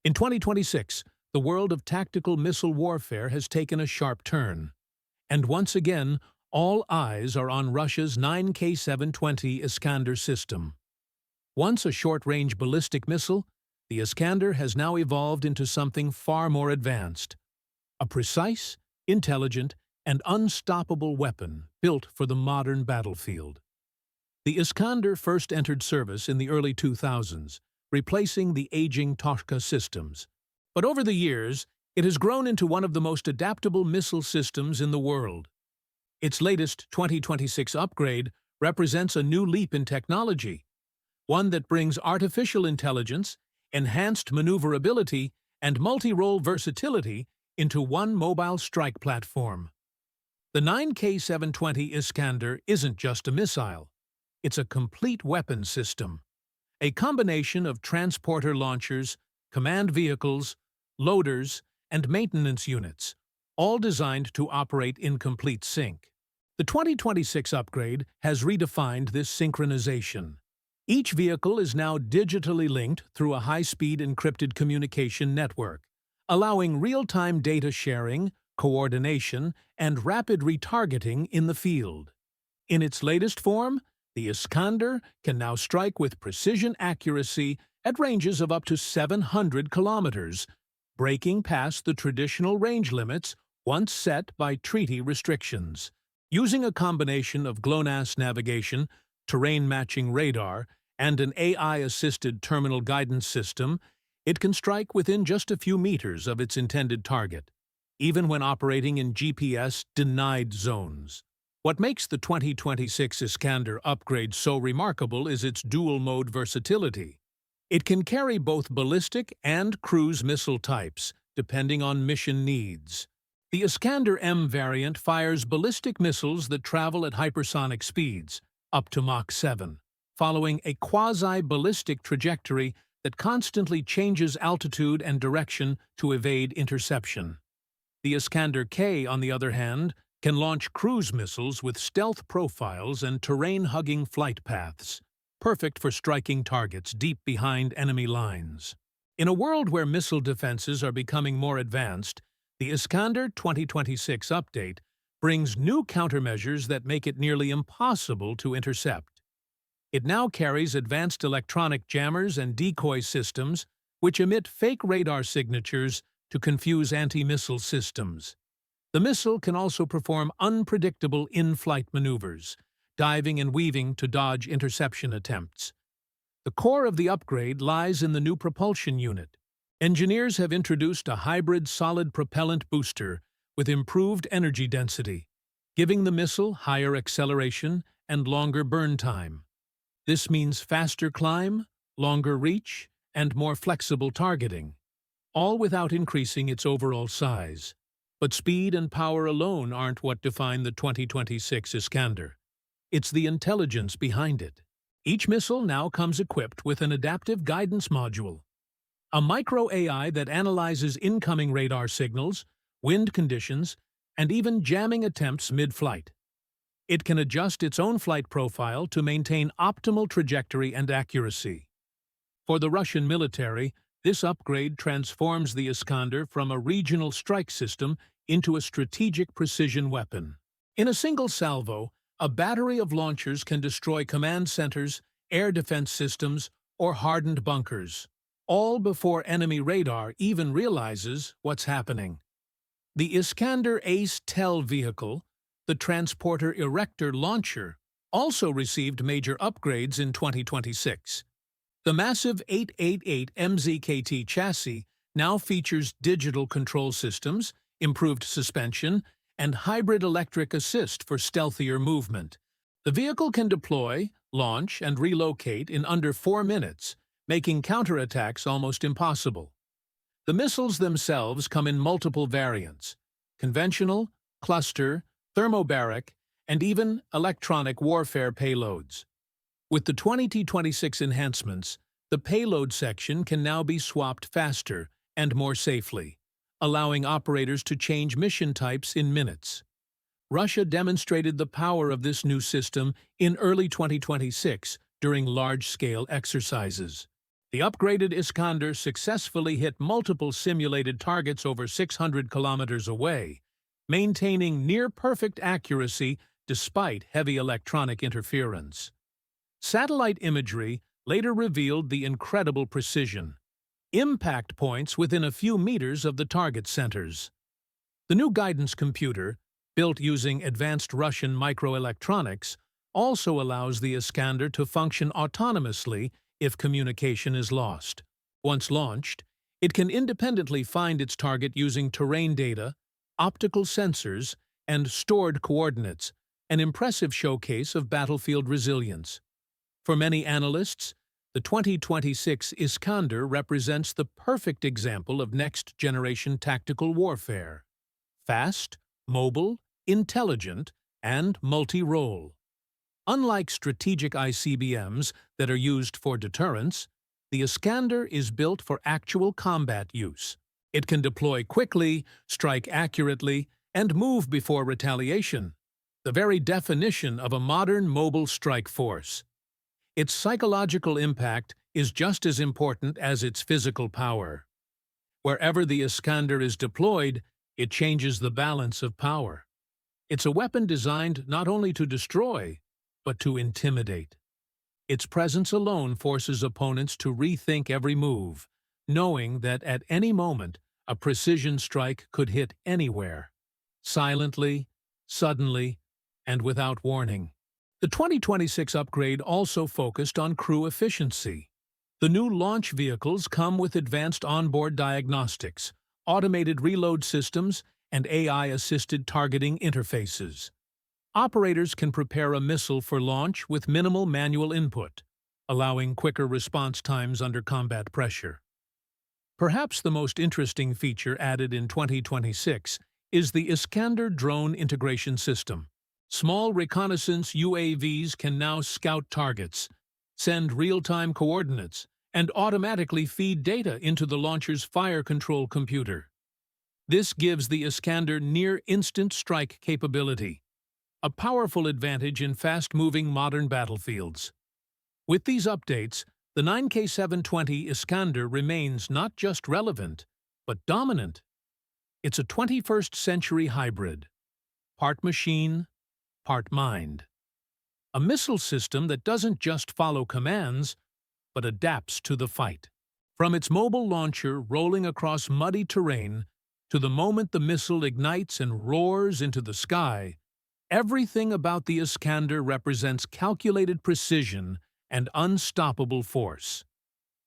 In 2026, the world of tactical missile warfare has taken a sharp turn. And once again, all eyes are on Russia's 9K-720 Iskander system. Once a short-range ballistic missile, the Iskander has now evolved into something far more advanced. A precise, intelligent, and unstoppable weapon built for the modern battlefield. The Iskander first entered service in the early 2000s, replacing the aging Toshka systems. But over the years, it has grown into one of the most adaptable missile systems in the world. Its latest 2026 upgrade represents a new leap in technology, one that brings artificial intelligence, enhanced maneuverability, and multi-role versatility into one mobile strike platform. The 9K-720 Iskander isn't just a missile. It's a complete weapon system. A combination of transporter launchers, command vehicles, loaders, and maintenance units, all designed to operate in complete sync. The 2026 upgrade has redefined this synchronization. Each vehicle is now digitally linked through a high-speed encrypted communication network, allowing real-time data sharing, coordination, and rapid retargeting in the field. In its latest form, the Iskander can now strike with precision accuracy at ranges of up to 700 kilometers, breaking past the traditional range limits once set by treaty restrictions. Using a combination of GLONASS navigation, terrain-matching radar, and an AI-assisted terminal guidance system, it can strike within just a few meters of its intended target, even when operating in GPS-denied zones. What makes the 2026 Iskander upgrade so remarkable is its dual-mode versatility. It can carry both ballistic and cruise missile types, depending on mission needs. The Iskander M variant fires ballistic missiles that travel at hypersonic speeds, up to Mach 7, following a quasi-ballistic trajectory that constantly changes altitude and direction to evade interception. The Iskander K, on the other hand, can launch cruise missiles with stealth profiles and terrain-hugging flight paths, perfect for striking targets deep behind enemy lines. In a world where missile defenses are becoming more advanced, the Iskander 2026 update brings new countermeasures that make it nearly impossible to intercept. It now carries advanced electronic jammers and decoy systems which emit fake radar signatures to confuse anti-missile systems. The missile can also perform unpredictable in-flight maneuvers, diving and weaving to dodge interception attempts. The core of the upgrade lies in the new propulsion unit. Engineers have introduced a hybrid solid propellant booster with improved energy density, giving the missile higher acceleration and longer burn time. This means faster climb, longer reach, and more flexible targeting, all without increasing its overall size. But speed and power alone aren't what define the 2026 Iskander. It's the intelligence behind it. Each missile now comes equipped with an adaptive guidance module, a micro-AI that analyzes incoming radar signals, wind conditions, and even jamming attempts mid-flight. It can adjust its own flight profile to maintain optimal trajectory and accuracy. For the Russian military, this upgrade transforms the Iskander from a regional strike system into a strategic precision weapon. In a single salvo, a battery of launchers can destroy command centers, air defense systems, or hardened bunkers, all before enemy radar even realizes what's happening. The Iskander Ace-TEL vehicle, the Transporter Erector launcher, also received major upgrades in 2026. The massive 888 MZKT chassis now features digital control systems, improved suspension, and hybrid electric assist for stealthier movement. The vehicle can deploy, launch, and relocate in under 4 minutes, making counterattacks almost impossible. The missiles themselves come in multiple variants: conventional, cluster, thermobaric, and even electronic warfare payloads. With the 2026 enhancements, the payload section can now be swapped faster and more safely, allowing operators to change mission types in minutes. Russia demonstrated the power of this new system in early 2026 during large-scale exercises. The upgraded Iskander successfully hit multiple simulated targets over 600 kilometers away, maintaining near-perfect accuracy despite heavy electronic interference. Satellite imagery later revealed the incredible precision, impact points within a few meters of the target centers. The new guidance computer, built using advanced Russian microelectronics, also allows the Iskander to function autonomously if communication is lost. Once launched, it can independently find its target using terrain data, optical sensors, and stored coordinates, an impressive showcase of battlefield resilience. For many analysts, the 2026 Iskander represents the perfect example of next-generation tactical warfare. Fast, mobile, intelligent, and multi-role. Unlike strategic ICBMs that are used for deterrence, the Iskander is built for actual combat use. It can deploy quickly, strike accurately, and move before retaliation, the very definition of a modern mobile strike force. Its psychological impact is just as important as its physical power. Wherever the Iskander is deployed, it changes the balance of power. It's a weapon designed not only to destroy, but to intimidate. Its presence alone forces opponents to rethink every move, knowing that at any moment a precision strike could hit anywhere, silently, suddenly, and without warning. The 2026 upgrade also focused on crew efficiency. The new launch vehicles come with advanced onboard diagnostics, automated reload systems, and AI-assisted targeting interfaces. Operators can prepare a missile for launch with minimal manual input, allowing quicker response times under combat pressure. Perhaps the most interesting feature added in 2026 is the Iskander drone integration system. Small reconnaissance UAVs can now scout targets, send real-time coordinates, and automatically feed data into the launcher's fire control computer. This gives the Iskander near-instant strike capability, a powerful advantage in fast-moving modern battlefields. With these updates, the 9K720 Iskander remains not just relevant, but dominant. It's a 21st-century hybrid, part machine, part mind. A missile system that doesn't just follow commands, but adapts to the fight. From its mobile launcher rolling across muddy terrain to the moment the missile ignites and roars into the sky, everything about the Iskander represents calculated precision and unstoppable force.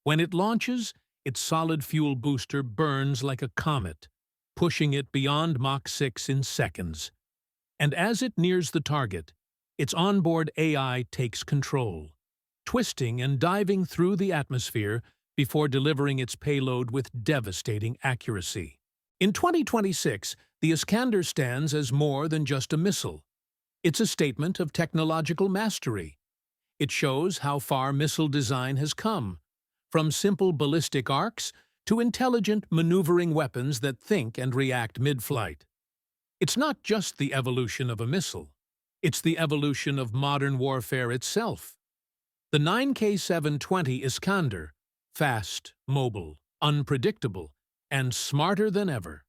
When it launches, its solid fuel booster burns like a comet, pushing it beyond Mach 6 in seconds. And as it nears the target, its onboard AI takes control, twisting and diving through the atmosphere before delivering its payload with devastating accuracy. In 2026, the Iskander stands as more than just a missile. It's a statement of technological mastery. It shows how far missile design has come, from simple ballistic arcs to intelligent maneuvering weapons that think and react mid-flight. It's not just the evolution of a missile, it's the evolution of modern warfare itself. The 9K720 Iskander, fast, mobile, unpredictable, and smarter than ever.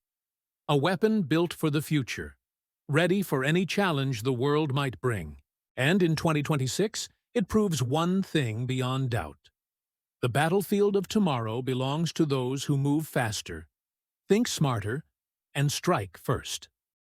A weapon built for the future, ready for any challenge the world might bring. And in 2026, it proves one thing beyond doubt. The battlefield of tomorrow belongs to those who move faster, think smarter, and strike first.